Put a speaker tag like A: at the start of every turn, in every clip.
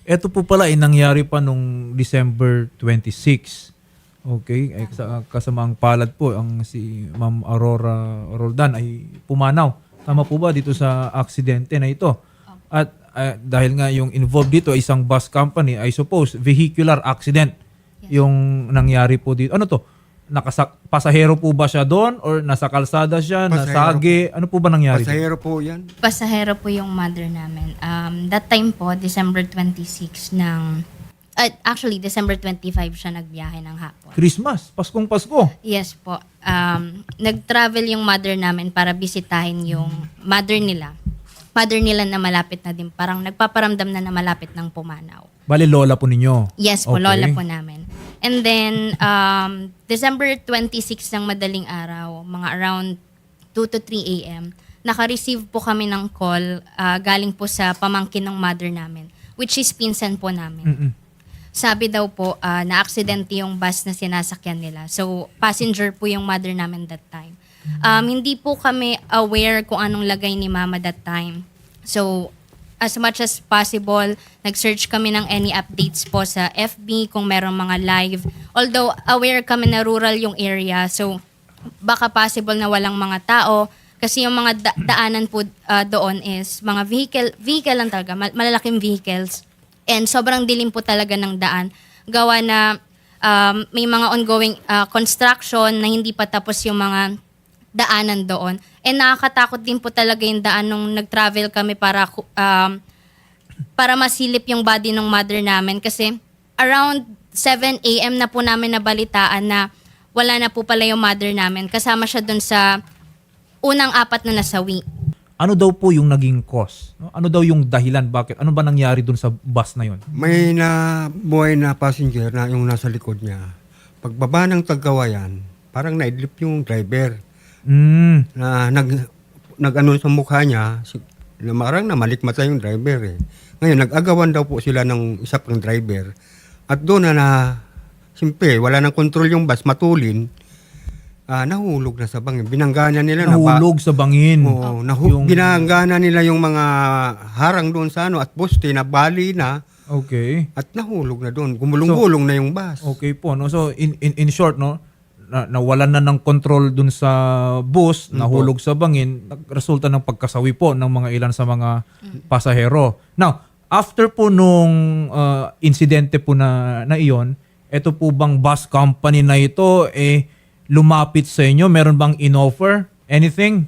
A: Ito po pala ay nangyari pa nung December 26. Okay, ay kasamaang palad po ang si Ma'am Aurora Roldan ay pumanaw. Tama po ba dito sa aksidente na ito? At dahil nga yung involved dito ay isang bus company, I suppose vehicular accident yung nangyari po dito. Ano to? Pasahero po ba siya doon or nasa kalsada siya, nasagi? Ano po ba nangyari?
B: Pasahero po yan.
C: Pasahero po yung mother namin. That time po, December 26 ng... actually, December 25 siya nagbiyahe ng hapon.
A: Christmas, Paskong Pasko.
C: Yes po. Nag-travel yung mother namin para bisitahin yung mother nila. Mother nila na malapit na din. Parang nagpaparamdam na malapit ng pumanaw.
A: Bale, lola po ninyo?
C: Yes po,
A: Okay.
C: lola po namin. And then, December 26 ng madaling araw, mga around 2 to 3 a.m., naka-receive po kami ng call galing po sa pamangkin ng mother namin, which is pinsan po namin.
A: Mm-mm.
C: Sabi daw po, na-aksidente yung bus na sinasakyan nila. So, passenger po yung mother namin that time. Hindi po kami aware kung anong lagay ni mama that time. So, as much as possible, nag-search kami ng any updates po sa FB kung merong mga live. Although, aware kami na rural yung area. So, baka possible na walang mga tao. Kasi yung mga daanan po doon is mga vehicle lang talaga, malalaking vehicles. And sobrang dilim po talaga ng daan. Gawa na may mga ongoing construction na hindi pa tapos yung mga daanan doon. And nakakatakot din po talaga yung daan nung nag-travel kami para masilip yung body ng mother namin. Kasi around 7 a.m. na po namin nabalitaan na wala na po pala yung mother namin. Kasama siya dun sa unang 4 na nasawi.
A: Ano daw po yung naging cause? No? Ano daw yung dahilan? Bakit? Ano ba nangyari dun sa bus na yon?
B: May buhay na passenger na yung nasa likod niya. Pagbaba ng Tagkawayan, parang naidlip yung driver. Na nag-ano sa mukha niya, na marang namalikmata yung driver eh. Ngayon, nag-agawan daw po sila ng isa pang driver. At doon simple, wala nang control yung bus, matulin. Nahulog na sa bangin. Binanggana nila.
A: Nahulog sa bangin.
B: Oo, binanggana nila yung mga harang doon sa at poste na bali na.
A: Okay.
B: At nahulog na doon. Gumulong-gulong na yung bus.
A: Okay po. No? So, in short, no, nawalan na ng control dun sa bus, nahulog sa bangin, resulta ng pagkasawi po ng mga ilan sa mga pasahero. Now, after po nung insidente po na iyon, ito po bang bus company na ito lumapit sa inyo? Meron bang in-offer? Anything?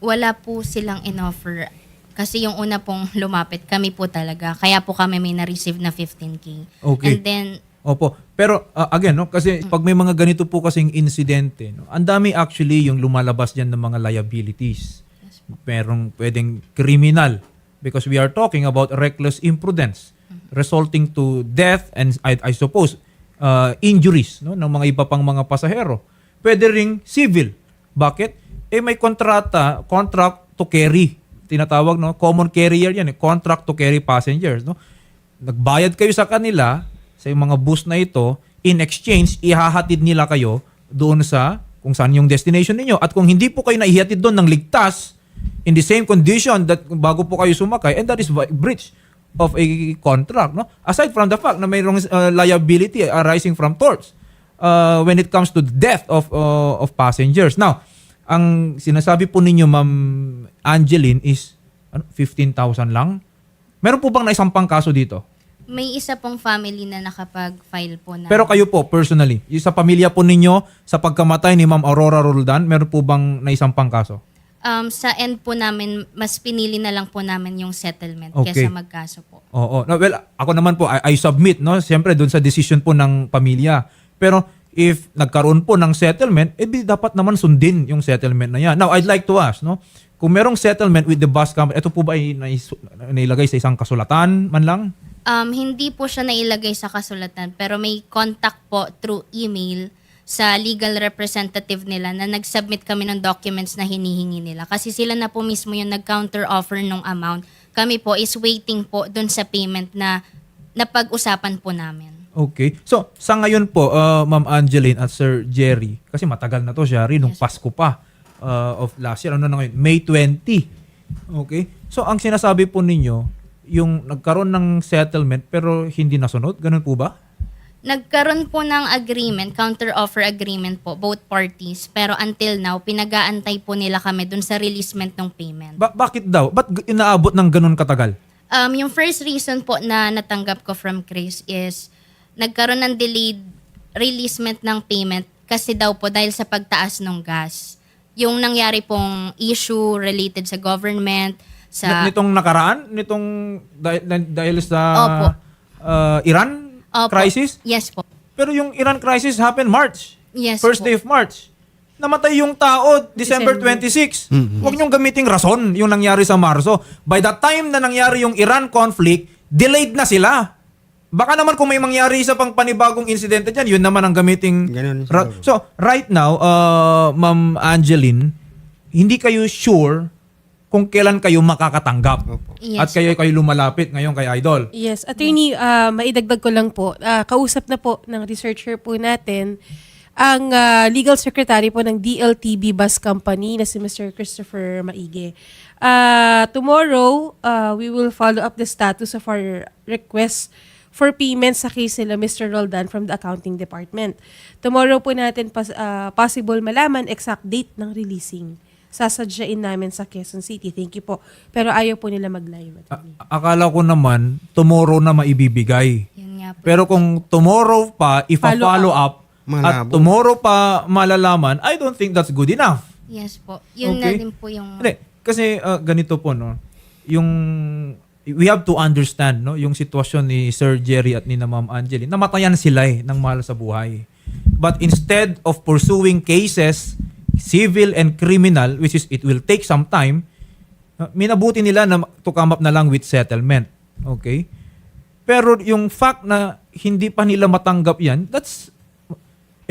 C: Wala po silang in-offer. Kasi yung una pong lumapit, kami po talaga. Kaya po kami may na-receive na 15K.
A: Okay.
C: And then,
A: Opo. Pero again, no, kasi pag may mga ganito po kasing insidente, no, ang dami actually yung lumalabas diyan ng mga liabilities. Merong pwedeng criminal because we are talking about reckless imprudence resulting to death and I suppose injuries, no, ng mga iba pang mga pasahero. Pwede ring civil. Bakit? May contract to carry. Tinatawag, no, common carrier yan, contract to carry passengers, no. Nagbayad kayo sa kanila sa mga bus na ito, in exchange, ihahatid nila kayo doon sa kung saan yung destination ninyo. At kung hindi po kayo naihatid doon ng ligtas, in the same condition that bago po kayo sumakay, and that is breach of a contract. No? Aside from the fact na mayroong liability arising from torts when it comes to the death of passengers. Now, ang sinasabi po ninyo, Ma'am Angeline, is 15,000 lang? Meron po bang naisampang kaso dito?
C: may isa pong family na nakapag-file po na.
A: Pero kayo po, personally, yung sa pamilya po ninyo, sa pagkamatay ni Ma'am Aurora Roldan, meron po bang naisampang kaso?
C: Sa end po namin, mas pinili na lang po namin yung settlement
A: Okay.
C: kesa magkaso po.
A: Oo. No, well, ako naman po, I submit, no? Siyempre, doon sa decision po ng pamilya. Pero if nagkaroon po ng settlement, dapat naman sundin yung settlement na yan. Now, I'd like to ask, no? Kung merong settlement with the bus company, ito po ba ay nailagay sa isang kasulatan man lang?
C: Hindi po siya nailagay sa kasulatan, pero may contact po through email sa legal representative nila na nag-submit kami ng documents na hinihingi nila. Kasi sila na po mismo yung nag-counter offer ng amount. Kami po is waiting po dun sa payment na napag-usapan po namin.
A: Okay. So, sa ngayon po, Ma'am Angeline at Sir Jerry, kasi matagal na to, Shari, nung Pasko pa of last year. Ano na ngayon? May 20. Okay. So, ang sinasabi po ninyo, yung nagkaroon ng settlement pero hindi nasunod? Ganun po ba?
C: Nagkaroon po ng agreement, counter-offer agreement po, both parties. Pero until now, pinag-aantay po nila kami dun sa releasement ng payment.
A: Bakit daw? Ba't inaabot ng ganun katagal?
C: Yung first reason po na natanggap ko from Chris is nagkaroon ng delayed releasement ng payment kasi daw po dahil sa pagtaas ng gas. Yung nangyari pong issue related sa government, sa...
A: Nitong nakaraan? Nitong dahil sa
C: Opo.
A: Iran
C: Opo.
A: crisis?
C: Yes po.
A: Pero yung Iran crisis happened March.
C: Yes
A: First
C: po.
A: day of March. Namatay yung tao December 26. Huwag niyong gamiting rason yung nangyari sa Marso. By the time na nangyari yung Iran conflict, delayed na sila. Baka naman kung may mangyari isa pang panibagong insidente dyan, yun naman ang gamiting...
B: Ganun siguro.
A: So, right now, Ma'am Angeline, hindi kayo sure kung kailan kayo makakatanggap.
B: Opo.
C: Yes
A: At kayo lumalapit ngayon kay Idol.
D: Yes, attorney, maidagdag ko lang po. Kausap na po ng researcher po natin ang legal secretary po ng DLTB Bus Company na si Mr. Christopher Maige. Tomorrow, we will follow up the status of our request for payment sa case nila Mr. Roldan from the accounting department. Tomorrow po natin possible malaman exact date ng releasing. Sasadyain namin sa Quezon City. Thank you po. Pero ayaw po nila mag-live.
A: Akala ko naman, tomorrow na maibibigay.
C: Yun nga po.
A: Pero kung tomorrow pa, ipa-follow up, at
B: Malabo.
A: tomorrow pa malalaman, I don't think that's good enough.
C: Yes po. Yun na
A: Okay.
C: din po yung...
A: Hindi, kasi ganito po, no, yung, we have to understand, no, yung sitwasyon ni Sir Jerry at ni na Ma'am Angeline. Namatayan sila ng mahal sa buhay. But instead of pursuing cases, civil and criminal, which is it will take some time, minabuti nila na to come up na lang with settlement. Okay? Pero yung fact na hindi pa nila matanggap yan, that's,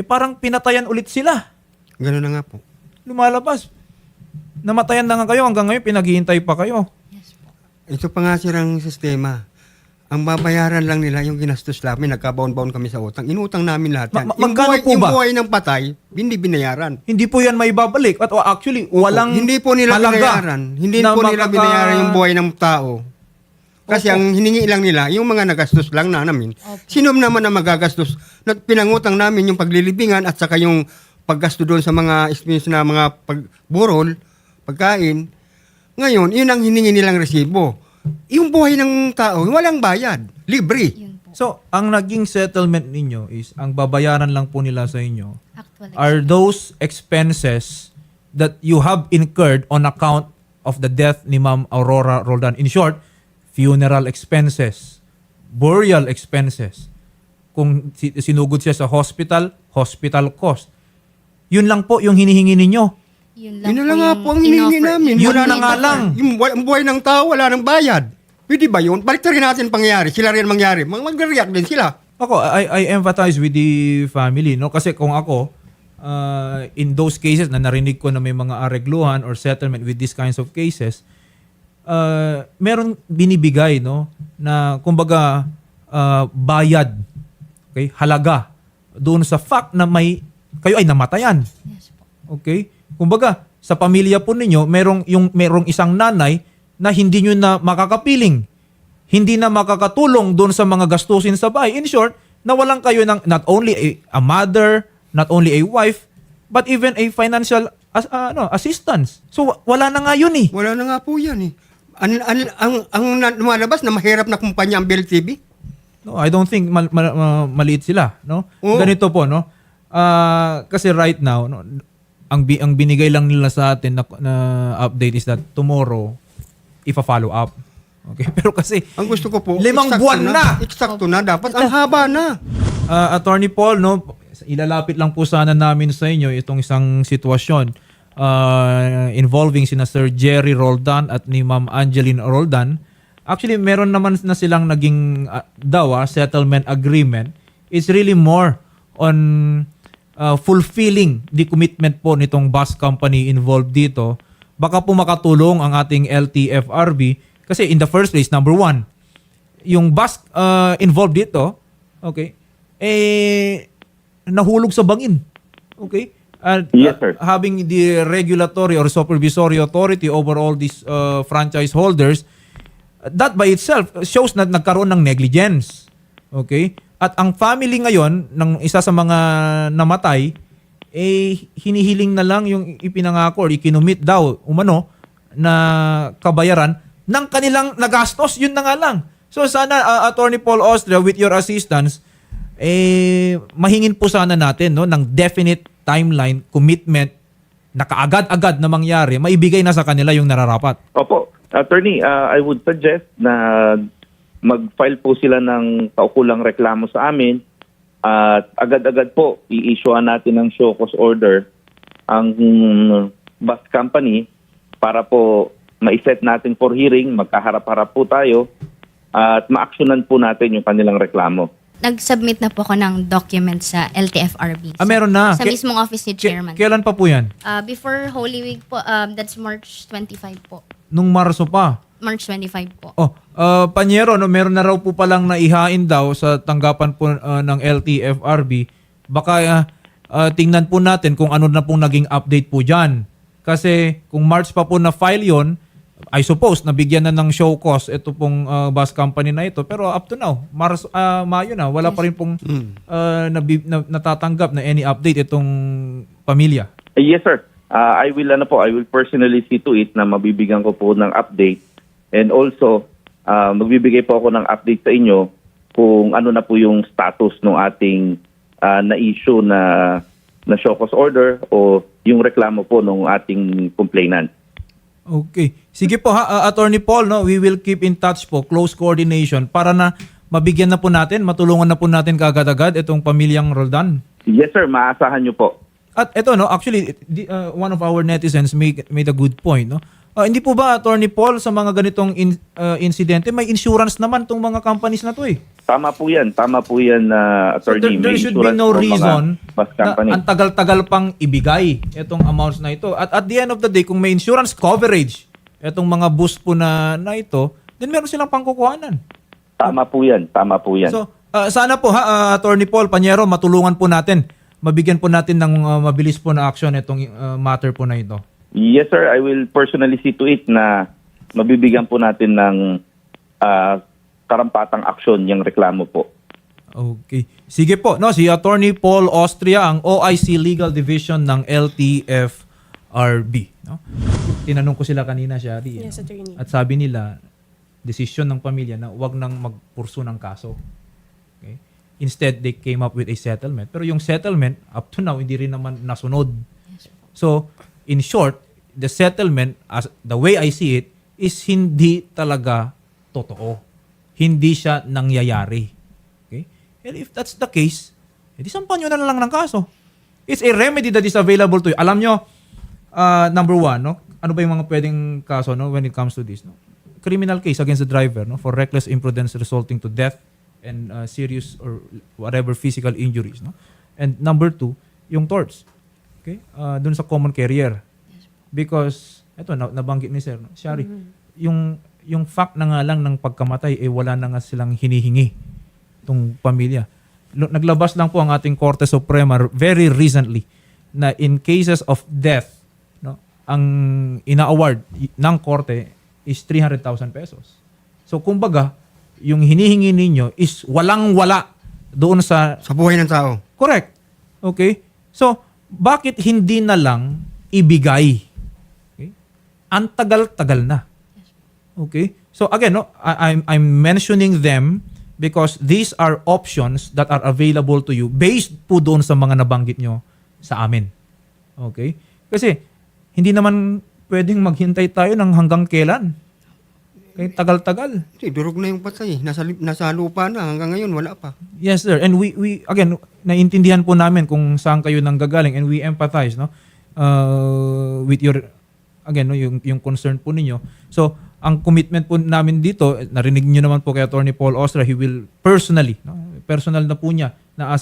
A: parang pinatayan ulit sila.
B: Ganun na nga po.
A: Lumalabas. Namatayan na nga kayo, hanggang ngayon pinaghihintay pa kayo.
C: Yes po.
B: Ito pa nga sirang sistema. Ang babayaran lang nila yung ginastos namin, nagkabaon-baon kami sa utang. Inutang namin lahat yan.
A: Magkano po
B: yung
A: ba?
B: buhay ng patay, hindi binayaran.
A: Hindi po yan may babalik. At actually, walang
B: Hindi po nila
A: halaga
B: binayaran. Hindi
A: na
B: po nila
A: makaka-
B: binayaran yung buhay ng tao. Kasi
A: Opo.
B: ang hiningi lang nila, yung mga nagastos lang na namin. Sino naman na magagastos? Pinangutang namin yung paglilibingan at saka yung paggasto doon sa mga expense na mga pagburol, pagkain. Ngayon, yun ang hiningi nilang resibo. Yung buhay ng tao, walang bayad. Libre.
C: Yun po.
A: So, ang naging settlement ninyo is, ang babayaran lang po nila sa inyo
C: Actually.
A: are those expenses that you have incurred on account of the death ni Ma'am Aurora Roldan. In short, funeral expenses, burial expenses. Kung sinugod siya sa hospital, hospital cost. Yun lang po yung hinihingi ninyo.
C: Yun
B: Yun na lang nga
C: yung
B: po ang hinihingi
C: inoffer.
B: namin.
A: Yun
B: Wala
A: na nga lang.
B: Yung buhay ng tao, wala nang bayad. Pwede ba yun? Balik rin natin pangyayari. Sila rin mangyari. Mag-react din sila.
A: Ako, I empathize with the family, no? Kasi kung ako, in those cases na narinig ko na may mga aregluhan or settlement with these kinds of cases, meron binibigay, no? Na, kumbaga, bayad, okay? Halaga doon sa fact na kayo ay namatayan.
C: Yes po.
A: Okay? Kumbaga, sa pamilya po ninyo, merong isang nanay na hindi nyo na makakapiling. Hindi na makakatulong doon sa mga gastusin sa bahay. In short, nawalan kayo ng not only a mother, not only a wife, but even a financial assistance. So, wala na nga yun eh.
B: Wala na nga po yan eh. Ang lumalabas na mahirap na kumpanya ang BLTV.
A: No, I don't think maliit sila, no?
B: Oo.
A: Ganito po, no? Kasi right now, no, ang binigay lang nila sa atin na update is that tomorrow ipa-follow up. Okay? Pero kasi
B: Ang gusto ko po,
A: 5 buwan na.
B: Eksakto na. Dapat ang haba na.
A: Attorney Paul, no, ilalapit lang po sana namin sa inyo itong isang sitwasyon involving sina Sir Jerry Roldan at ni Ma'am Angeline Roldan. Actually, meron naman na silang naging settlement agreement. It's really more on fulfilling the commitment po nitong bus company involved dito. Baka po makatulong ang ating LTFRB kasi in the first place, number one, yung bus involved dito, okay, nahulog sa bangin. Okay? At
E: Yes, sir.
A: having the regulatory or supervisory authority over all these franchise holders, that by itself shows na nagkaroon ng negligence. Okay? At ang family ngayon ng isa sa mga namatay, hinihiling na lang yung ipinangako or ikinumit daw umano na kabayaran ng kanilang nagastos. Yun na nga lang. So sana Attorney Paul Austria, with your assistance, mahingin po sana natin no ng definite timeline, commitment na kaagad-agad na mangyari, maibigay na sa kanila yung nararapat.
E: Opo. Attorney, I would suggest na mag-file po sila ng kaukulang reklamo sa amin at agad-agad po i-issuean natin ng show cause order ang bus company para po ma-set natin for hearing, magkaharap-harap po tayo at ma-actionan po natin yung kanilang reklamo.
C: Nag-submit na po ako ng document sa LTFRB.
A: Meron na.
C: Sa mismong office ni Chairman.
A: Kailan pa po yan?
C: Before Holy Week po, that's March 25 po.
A: Nung Marso pa.
C: March 25 po.
A: Panyero, no, meron na raw po palang naihain daw sa tanggapan po ng LTFRB. Baka tingnan po natin kung ano na pong naging update po dyan. Kasi kung March pa po na file yon, I suppose nabigyan na ng show cause ito pong bus company na ito. Pero up to now, Mayo na, wala pa rin pong natatanggap na any update itong pamilya.
E: Yes, sir. I will personally see to it na mabibigyan ko po ng update. And also, magbibigay po ako ng update sa inyo kung ano na po yung status ng ating na-issue na show cause order o yung reklamo po ng ating complainant.
A: Okay. Sige po Attorney Paul, no, we will keep in touch po, close coordination para na mabigyan na po natin, matulungan na po natin kaagad-agad itong pamilyang Roldan.
E: Yes, sir. Maasahan nyo po.
A: At ito, no, actually, one of our netizens made a good point, no? Hindi po ba, Attorney Paul, sa mga ganitong insidente, may insurance naman tong mga companies na to eh.
E: Tama po yan,
A: So
E: attorney.
A: there
E: May
A: should be
E: insurance
A: no
E: po mga
A: reason
E: bus
A: na
E: company.
A: ang tagal-tagal pang ibigay itong amounts na ito. At at the end of the day, kung may insurance coverage itong mga bus po na ito, then meron silang pangkukuhanan.
E: Tama po yan.
A: So, sana po Attorney Paul Panyero, matulungan po natin, mabigyan po natin ng mabilis po na action itong matter po na ito.
E: Yes, sir. I will personally see to it na mabibigyan po natin ng karampatang aksyon yung reklamo po.
A: Okay. Sige po, no, si Attorney Paul Austria, ang OIC Legal Division ng LTFRB, no? Tinanong ko sila kanina, Shari.
D: Yes, Attorney.
A: At sabi nila, desisyon ng pamilya na wag nang magpurso ng kaso. Okay? Instead, they came up with a settlement. Pero yung settlement, up to now, hindi rin naman nasunod. So, in short, the settlement, as the way I see it, is hindi talaga totoo. Hindi siya nangyayari. Okay? And if that's the case, edi sampan nyo na lang ng kaso. It's a remedy that is available to you. Alam nyo, number one, no? Ano ba yung mga pwedeng kaso, no, when it comes to this? No? Criminal case against the driver, no, for reckless imprudence resulting to death and serious or whatever physical injuries, no? And number two, yung torts. Okay? Dun sa common carrier. Because eto nabanggit ni Sir, no? Shari, yung fact na nga lang ng pagkamatay wala na nga silang hinihingi tong pamilya. Naglabas lang po ang ating Korte Suprema very recently na in cases of death, no, ang ina-award ng korte is 300,000 pesos. So kumbaga, yung hinihingi ninyo is walang-wala doon sa
B: Sa buhay ng tao.
A: correct. Okay? So, bakit hindi na lang ibigay? Okay? Ang tagal-tagal na. Okay? So again, no, I'm mentioning them because these are options that are available to you based po doon sa mga nabanggit nyo sa amin. Okay? Kasi hindi naman pwedeng maghintay tayo ng hanggang kailan. Okay, tagal-tagal.
B: Kasi durog na yung patay. Nasa lupa na. Hanggang ngayon, wala pa.
A: Yes, sir. And we again, naiintindihan po namin kung saan kayo nanggagaling and we empathize, no? With your, again, no, yung concern po ninyo. So, ang commitment po namin dito, narinig niyo naman po kay Attorney Paul Austria, he will personally, no, personal na po niya, na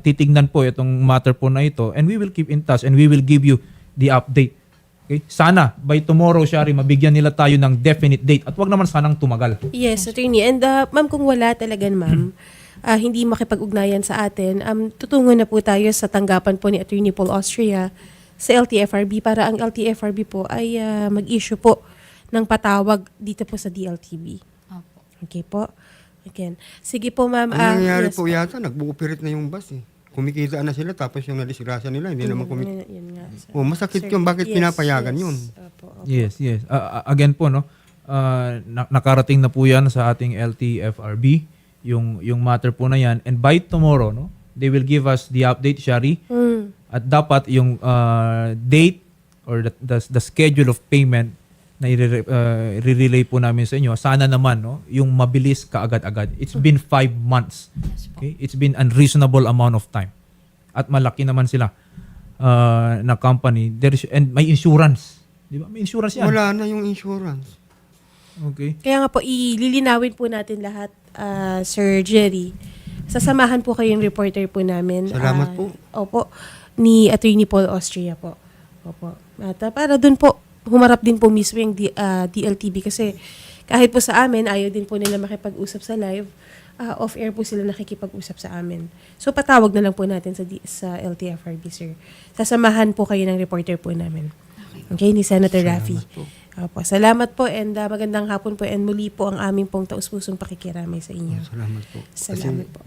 A: titignan po itong matter po na ito and we will keep in touch and we will give you the update. Okay? Sana, by tomorrow, Shari, mabigyan nila tayo ng definite date at wag naman sanang tumagal.
D: Yes, Attorney. And ma'am, kung wala talaga, ma'am, hindi makipag-ugnayan sa atin, tutungo na po tayo sa tanggapan po ni Attorney Paul Austria sa LTFRB para ang LTFRB po ay mag-issue po ng patawag dito po sa DLTV.
C: Opo.
D: Okay po. Again. Sige po, ma'am.
B: Ang nangyayari
D: yes
B: po yata, nag-ooperate na yung bus eh. Kumikita na sila, tapos yung nadisgrasya nila, hindi naman kumikita.
D: Yun nga, sir.
B: Masakit
D: Sir,
B: yun. Bakit
D: yes,
B: pinapayagan
D: yes.
B: yun?
D: Opo, opo.
A: Yes, yes. Again po, no, nakarating na po yan sa ating LTFRB, yung matter po na yan. And by tomorrow, no, they will give us the update, Shari.
D: Mm.
A: At dapat yung date or the schedule of payment na i-relay po namin sa inyo, sana naman, no, yung mabilis kaagad-agad. It's been 5 months. Okay? It's been unreasonable amount of time. At malaki naman sila na company. And may insurance. Di ba? May insurance yan.
B: Wala na yung insurance.
A: Okay.
D: Kaya nga po, ililinawin po natin lahat, Sir Jerry. Sasamahan po kayong reporter po namin.
B: Salamat po.
D: Opo. Ni Attorney Paul Austria po. Opo. At para dun po, humarap din po mismo yung DLTV kasi kahit po sa amin, ayaw din po nila makipag-usap sa live. Off-air po sila nakikipag-usap sa amin. So, patawag na lang po natin sa LTFRB, sir. Sasamahan po kayo ng reporter po namin. Okay, ni Senator Raffy.
B: po.
D: Opo, salamat po and magandang hapon po and muli po ang aming pong taus-pusong pakikiramay sa inyo.
B: Salamat po.
D: Salamat po.